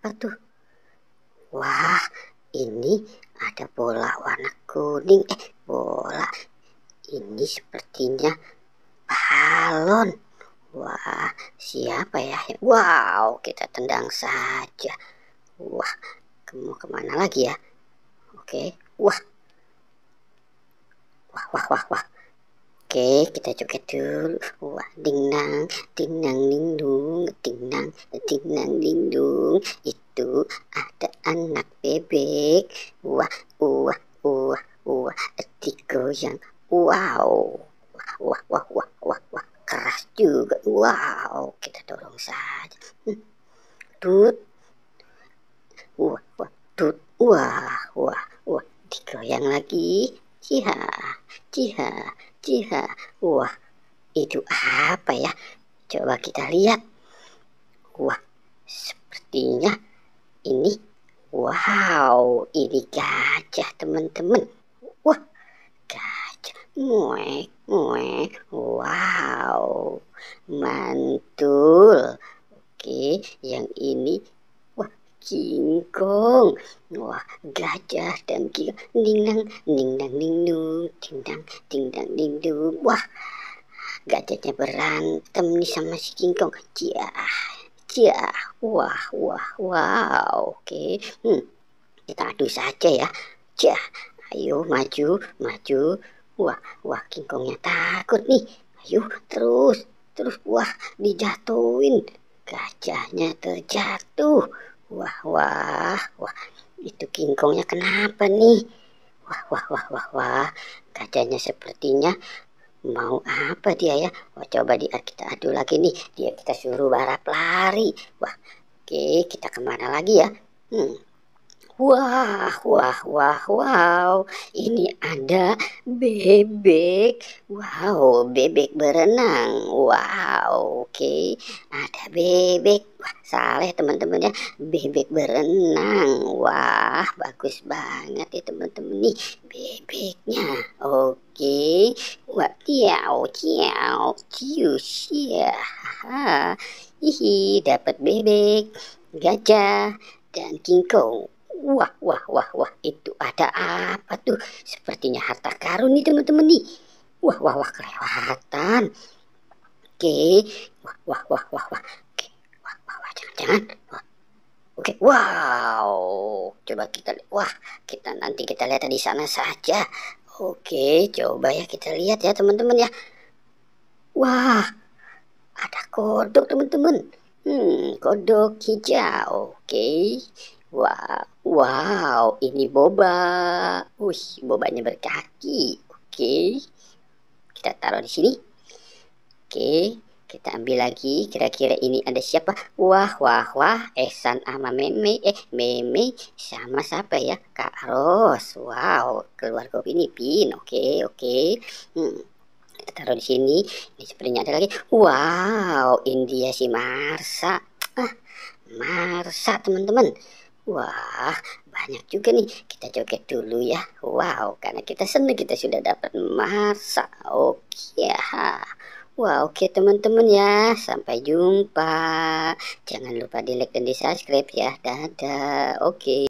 apa tuh? Wah, ini ada bola warna kuning. Bola ini sepertinya balon. Wah, siapa ya? Wow, kita tendang saja. Wah, mau kemana lagi ya? Oke, wah, wah, wah, wah, wah. Oke, kita joget dulu. Wah, dingdang, dingdang, dingdung, dingdang, dingdang, dingdung. Itu ada anak bebek. Wah, wah, wah, wah. Digoyang. Wow. Wah, wah, wah, wah, wah, wah. Keras juga. Wow, kita dorong saja. Tut. Wah, wah, tut. Wah, wah, wah. Digoyang lagi. Ciha, ciha, ciha. Wah, itu apa ya? Coba kita lihat. Wah, sepertinya ini. Wow, ini gajah teman-teman. Wah, gajah. Muek, muek. Wow, mantul. Oke, yang ini. Wah, kingkong. Wah, gajah dan kingkong. Dingdang, dingdang, dingdung. Dingdang, dingdang, dingdung. Wah, gajahnya berantem nih sama si kingkong. Cia, wah, wah, wow. Oke, kita adu saja ya. Cia, ayo maju, maju. Wah, wah, kingkongnya takut nih. Ayo, terus, terus. Wah, dijatuhin. Gajahnya terjatuh. Wah, wah, wah. Itu kingkongnya kenapa nih? Wah, wah, wah, wah, wah. Gajahnya sepertinya mau apa dia ya? Wah, coba kita adu lagi nih. Dia kita suruh balap lari. Wah, oke, kita kemana lagi ya? Hmm. Wah, wah, wah, wow. Ini ada bebek. Wow, bebek berenang. Wow, oke. Ada bebek. Wah, salah teman-teman ya. Bebek berenang. Wah, bagus banget ya teman-teman nih. Bebeknya. Oke. Wah, ciao, ciao, cius. Ya. Hihi, dapat bebek, gajah, dan kingkong. Wah, wah, wah, wah, itu ada apa tuh? Sepertinya harta karun nih teman-teman nih. Wah, wah, wah, kelewatan. Oke, wah, wah, wah, wah, wah. Oke, wah, wah, wah, jangan-jangan. Wah. Oke, wow. Coba kita lihat. Wah, nanti kita lihat di sana saja. Oke, coba ya kita lihat ya teman-teman ya. Wah, ada kodok teman-teman. Kodok hijau. Oke. Wah, wow, ini boba. Wih, bobanya berkaki. Oke. Kita taruh di sini. Oke, kita ambil lagi. Kira-kira ini ada siapa? Wah, wah, wah. Ehsan sama Meme. Meme sama siapa ya? Kak Ros. Wow, keluarga ini Pin. Oke, oke. Kita taruh di sini. Ini sepertinya ada lagi. Wow, India si Marsa. Marsa teman-teman. Wah, banyak juga nih. Kita joget dulu ya. Wow, karena kita senang kita sudah dapat Marsa. Oke ya. Wah, oke teman-teman ya. Sampai jumpa. Jangan lupa di like dan di subscribe ya. Dadah. Oke.